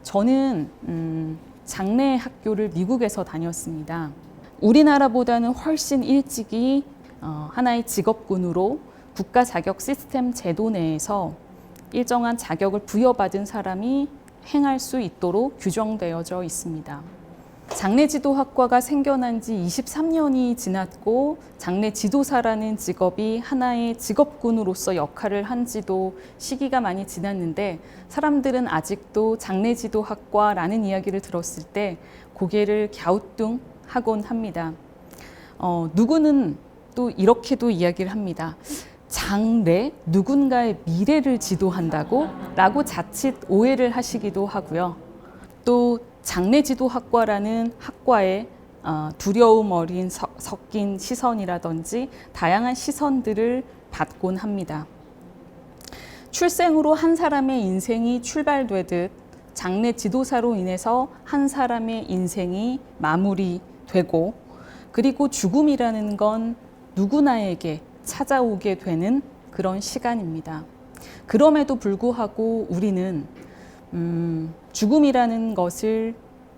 저는 장례 학교를 미국에서 다녔습니다. 우리나라보다는 훨씬 일찍이 하나의 직업군으로 국가 자격 시스템 제도 내에서 일정한 자격을 부여받은 사람이 행할 수 있도록 규정되어져 있습니다. 장례지도학과가 생겨난 지 23년이 지났고 장례지도사라는 직업이 하나의 직업군으로서 역할을 한 지도 시기가 많이 지났는데 사람들은 아직도 장례지도학과라는 이야기를 들었을 때 고개를 갸우뚱하곤 합니다. 누구는 또 이렇게도 이야기를 합니다. 장례, 누군가의 미래를 지도한다고? 라고 자칫 오해를 하시기도 하고요. 또 장례지도학과라는 학과에 두려움 어린 섞인 시선이라든지 다양한 시선들을 받곤 합니다. 출생으로 한 사람의 인생이 출발되듯 장례지도사로 인해서 한 사람의 인생이 마무리되고 그리고 죽음이라는 건 누구나에게 찾아오게 되는 그런 시간입니다. 그럼에도 불구하고 우리는 죽음이라는 것을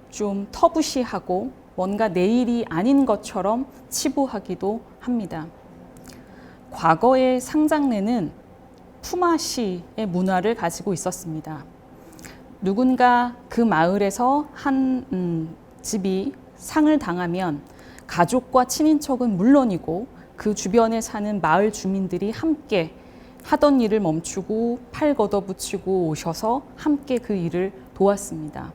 좀 터부시하고 뭔가 내일이 아닌 것처럼 치부하기도 합니다. 과거의 상장례는 품앗이의 문화를 가지고 있었습니다. 누군가 그 마을에서 한 집이 상을 당하면 가족과 친인척은 물론이고 그 주변에 사는 마을 주민들이 함께 하던 일을 멈추고 팔 걷어붙이고 오셔서 함께 그 일을 도왔습니다.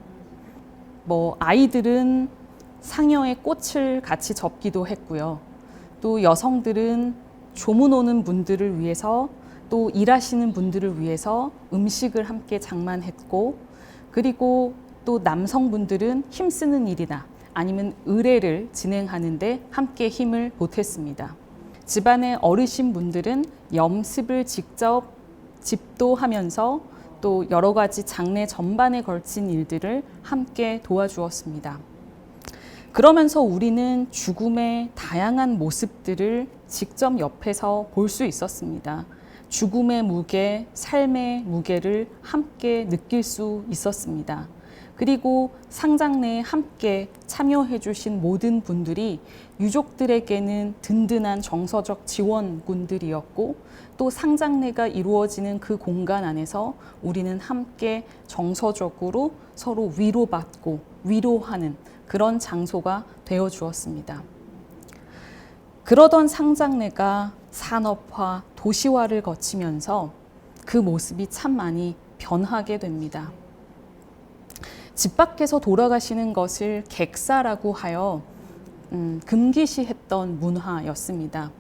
아이들은 상여의 꽃을 같이 접기도 했고요. 또 여성들은 조문 오는 분들을 위해서 또 일하시는 분들을 위해서 음식을 함께 장만했고 그리고 또 남성분들은 힘쓰는 일이나 아니면 의례를 진행하는데 함께 힘을 보탰습니다. 집안의 어르신분들은 염습을 직접 집도하면서 또 여러 가지 장례 전반에 걸친 일들을 함께 도와주었습니다. 그러면서 우리는 죽음의 다양한 모습들을 직접 옆에서 볼 수 있었습니다. 죽음의 무게, 삶의 무게를 함께 느낄 수 있었습니다. 그리고 상장례에 함께 참여해 주신 모든 분들이 유족들에게는 든든한 정서적 지원군들이었고 또 상장례가 이루어지는 그 공간 안에서 우리는 함께 정서적으로 서로 위로받고 위로하는 그런 장소가 되어 주었습니다. 그러던 상장례가 산업화, 도시화를 거치면서 그 모습이 참 많이 변하게 됩니다. 집 밖에서 돌아가시는 것을 객사라고 하여 금기시했던 문화였습니다.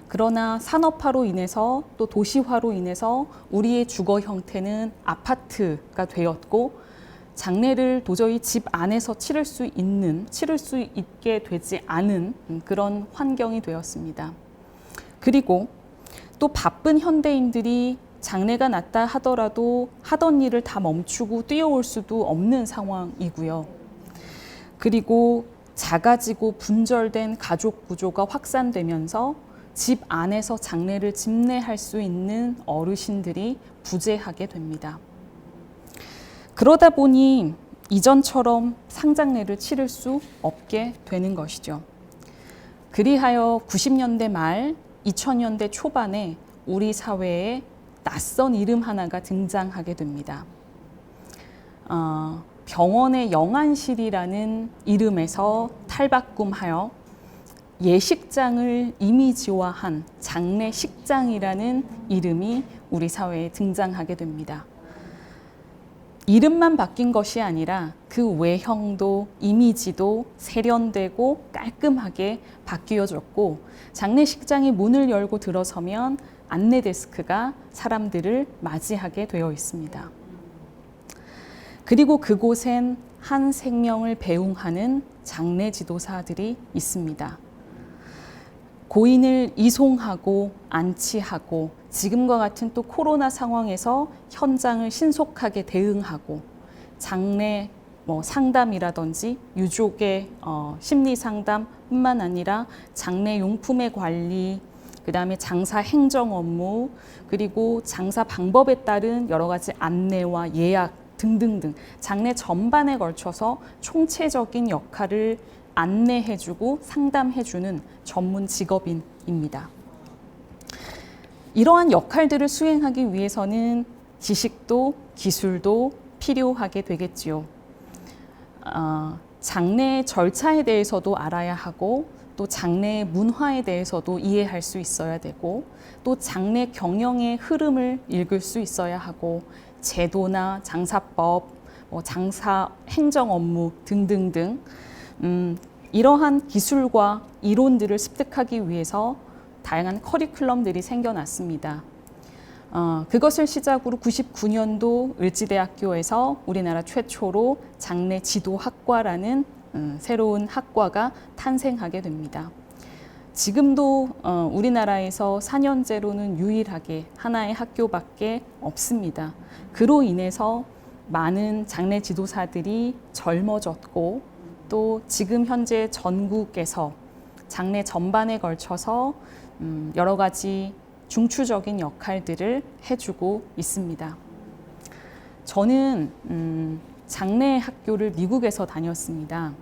그러나 산업화로 인해서 또 도시화로 인해서 우리의 주거 형태는 아파트가 되었고 장례를 도저히 집 안에서 치를 수 있게 되지 않은 그런 환경이 되었습니다. 그리고 또 바쁜 현대인들이 장례가 났다 하더라도 하던 일을 다 멈추고 뛰어올 수도 없는 상황이고요. 그리고 작아지고 분절된 가족 구조가 확산되면서 집 안에서 장례를 집례할 수 있는 어르신들이 부재하게 됩니다. 그러다 보니 이전처럼 상장례를 치를 수 없게 되는 것이죠. 그리하여 90년대 말, 2000년대 초반에 우리 사회에 낯선 이름 하나가 등장하게 됩니다. 병원의 영안실이라는 이름에서 탈바꿈하여 예식장을 이미지화한 장례식장이라는 이름이 우리 사회에 등장하게 됩니다. 이름만 바뀐 것이 아니라 그 외형도 이미지도 세련되고 깔끔하게 바뀌어졌고 장례식장이 문을 열고 들어서면 안내 데스크가 사람들을 맞이하게 되어 있습니다. 그리고 그곳엔 한 생명을 배웅하는 장례 지도사들이 있습니다. 고인을 이송하고 안치하고 지금과 같은 또 코로나 상황에서 현장을 신속하게 대응하고 장례 상담이라든지 유족의 심리 상담뿐만 아니라 장례 용품의 관리, 그다음에 장사 행정 업무, 그리고 장사 방법에 따른 여러 가지 안내와 예약 등등등 장래 전반에 걸쳐서 총체적인 역할을 안내해주고 상담해주는 전문 직업인입니다. 이러한 역할들을 수행하기 위해서는 지식도 기술도 필요하게 되겠지요. 장래의 절차에 대해서도 알아야 하고 또 장래의 문화에 대해서도 이해할 수 있어야 되고 또 장래 경영의 흐름을 읽을 수 있어야 하고 제도나 장사법, 장사 행정 업무 등등등 이러한 기술과 이론들을 습득하기 위해서 다양한 커리큘럼들이 생겨났습니다. 그것을 시작으로 99년도 을지대학교에서 우리나라 최초로 장래 지도학과라는 새로운 학과가 탄생하게 됩니다. 지금도 우리나라에서 4년제로는 유일하게 하나의 학교밖에 없습니다. 그로 인해서 많은 장래 지도사들이 젊어졌고 또 지금 현재 전국에서 장래 전반에 걸쳐서 여러 가지 중추적인 역할들을 해주고 있습니다. 저는 장래 학교를 미국에서 다녔습니다.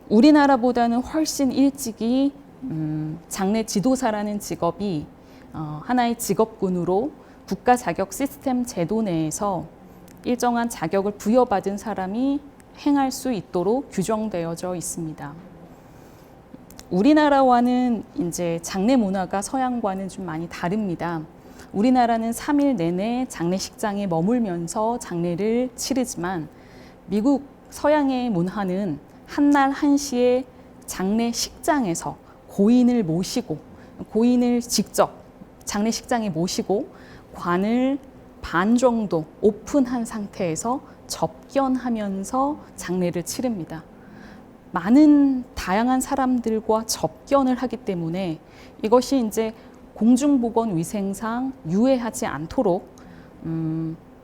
우리나라보다는 훨씬 일찍이 장래 지도사라는 직업이 하나의 직업군으로 국가 자격 시스템 제도 내에서 일정한 자격을 부여받은 사람이 행할 수 있도록 규정되어져 있습니다. 우리나라와는 이제 장례 문화가 서양과는 좀 많이 다릅니다. 우리나라는 3일 내내 장례식장에 머물면서 장례를 치르지만 미국 서양의 문화는 한날 한시에 장례식장에서 고인을 모시고 고인을 직접 장례식장에 모시고 관을 반 정도 오픈한 상태에서 접견하면서 장례를 치릅니다. 많은 다양한 사람들과 접견을 하기 때문에 이것이 이제 공중보건위생상 유해하지 않도록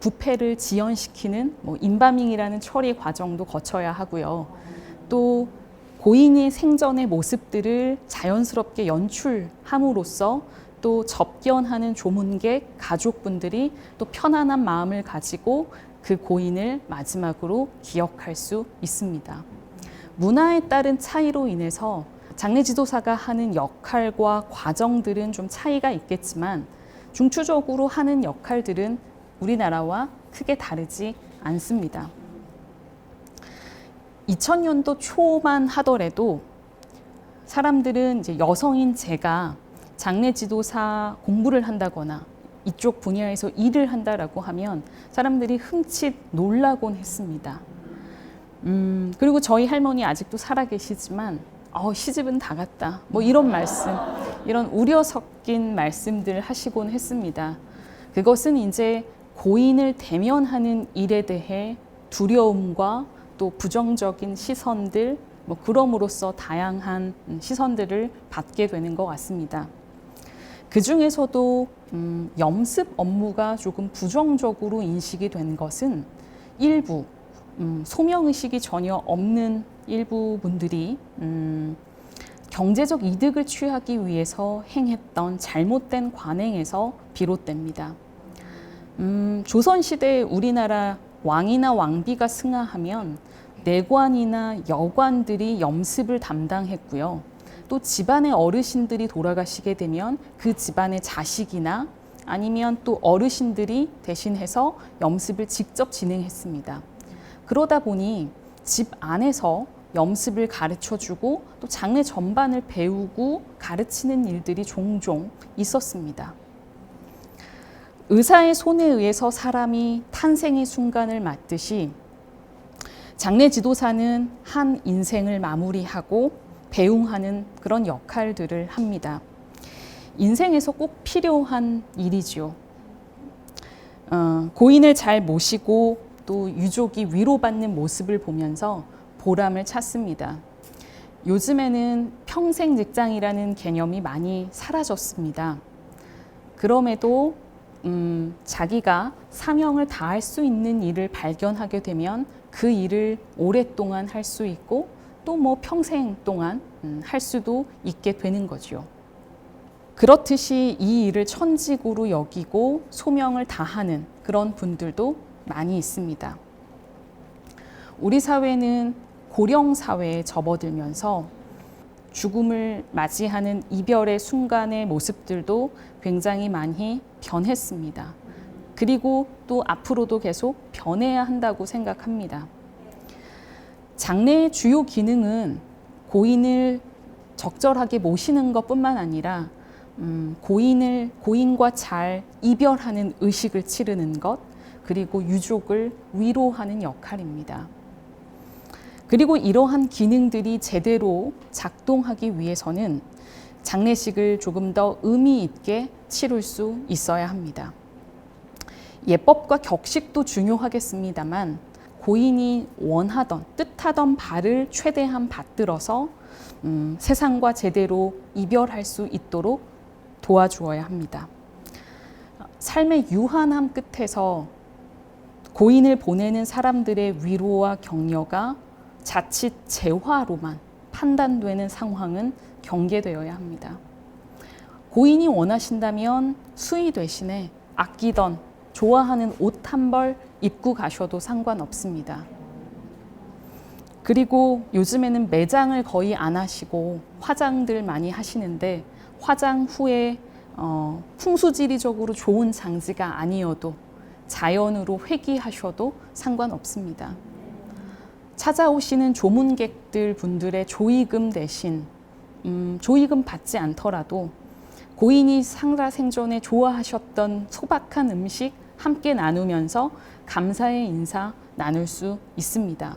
부패를 지연시키는 인바밍이라는 처리 과정도 거쳐야 하고요. 또 고인의 생전의 모습들을 자연스럽게 연출함으로써 또 접견하는 조문객, 가족분들이 또 편안한 마음을 가지고 그 고인을 마지막으로 기억할 수 있습니다. 문화에 따른 차이로 인해서 장례 지도사가 하는 역할과 과정들은 좀 차이가 있겠지만 중추적으로 하는 역할들은 우리나라와 크게 다르지 않습니다. 2000년도 초만 하더라도 사람들은 이제 여성인 제가 장례 지도사 공부를 한다거나 이쪽 분야에서 일을 한다라고 하면 사람들이 흠칫 놀라곤 했습니다. 그리고 저희 할머니 아직도 살아계시지만 시집은 다 갔다. 이런 말씀, 이런 우려 섞인 말씀들 하시곤 했습니다. 그것은 이제 고인을 대면하는 일에 대해 두려움과 또 부정적인 시선들, 그럼으로써 다양한 시선들을 받게 되는 것 같습니다. 그 중에서도 염습 업무가 조금 부정적으로 인식이 된 것은 일부 소명의식이 전혀 없는 일부 분들이 경제적 이득을 취하기 위해서 행했던 잘못된 관행에서 비롯됩니다. 조선시대 우리나라 왕이나 왕비가 승하하면 내관이나 여관들이 염습을 담당했고요. 또 집안의 어르신들이 돌아가시게 되면 그 집안의 자식이나 아니면 또 어르신들이 대신해서 염습을 직접 진행했습니다. 그러다 보니 집 안에서 염습을 가르쳐주고 또 장례 전반을 배우고 가르치는 일들이 종종 있었습니다. 의사의 손에 의해서 사람이 탄생의 순간을 맞듯이 장례 지도사는 한 인생을 마무리하고 배웅하는 그런 역할들을 합니다. 인생에서 꼭 필요한 일이지요. 고인을 잘 모시고 또 유족이 위로받는 모습을 보면서 보람을 찾습니다. 요즘에는 평생 직장이라는 개념이 많이 사라졌습니다. 그럼에도 자기가 사명을 다할 수 있는 일을 발견하게 되면 그 일을 오랫동안 할 수 있고 또 평생 동안 할 수도 있게 되는 거죠. 그렇듯이 이 일을 천직으로 여기고 소명을 다하는 그런 분들도 많이 있습니다. 우리 사회는 고령 사회에 접어들면서 죽음을 맞이하는 이별의 순간의 모습들도 굉장히 많이 변했습니다. 그리고 또 앞으로도 계속 변해야 한다고 생각합니다. 장례의 주요 기능은 고인을 적절하게 모시는 것뿐만 아니라 고인과 잘 이별하는 의식을 치르는 것, 그리고 유족을 위로하는 역할입니다. 그리고 이러한 기능들이 제대로 작동하기 위해서는 장례식을 조금 더 의미 있게 치룰 수 있어야 합니다. 예법과 격식도 중요하겠습니다만 고인이 원하던 뜻하던 바를 최대한 받들어서 세상과 제대로 이별할 수 있도록 도와주어야 합니다. 삶의 유한함 끝에서 고인을 보내는 사람들의 위로와 격려가 자칫 재화로만 판단되는 상황은 경계되어야 합니다. 고인이 원하신다면 수의 대신에 아끼던 좋아하는 옷 한 벌 입고 가셔도 상관없습니다. 그리고 요즘에는 매장을 거의 안 하시고 화장들 많이 하시는데 화장 후에 풍수지리적으로 좋은 장지가 아니어도 자연으로 회귀하셔도 상관없습니다. 찾아오시는 조문객들 분들의 조의금 대신 조의금 받지 않더라도 고인이 살아생전에 좋아하셨던 소박한 음식 함께 나누면서 감사의 인사 나눌 수 있습니다.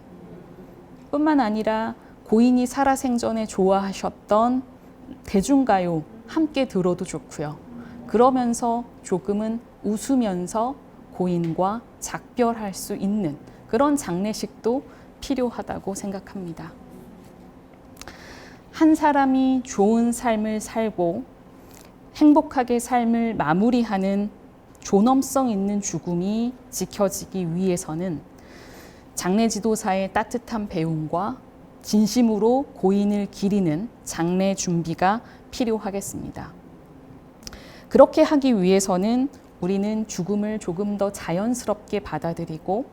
뿐만 아니라 고인이 살아생전에 좋아하셨던 대중가요 함께 들어도 좋고요. 그러면서 조금은 웃으면서 고인과 작별할 수 있는 그런 장례식도 필요하다고 생각합니다. 한 사람이 좋은 삶을 살고 행복하게 삶을 마무리하는 존엄성 있는 죽음이 지켜지기 위해서는 장례 지도사의 따뜻한 배움과 진심으로 고인을 기리는 장례 준비가 필요하겠습니다. 그렇게 하기 위해서는 우리는 죽음을 조금 더 자연스럽게 받아들이고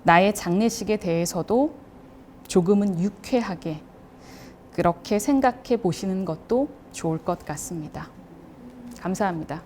나의 장례식에 대해서도 조금은 유쾌하게 그렇게 생각해 보시는 것도 좋을 것 같습니다. 감사합니다.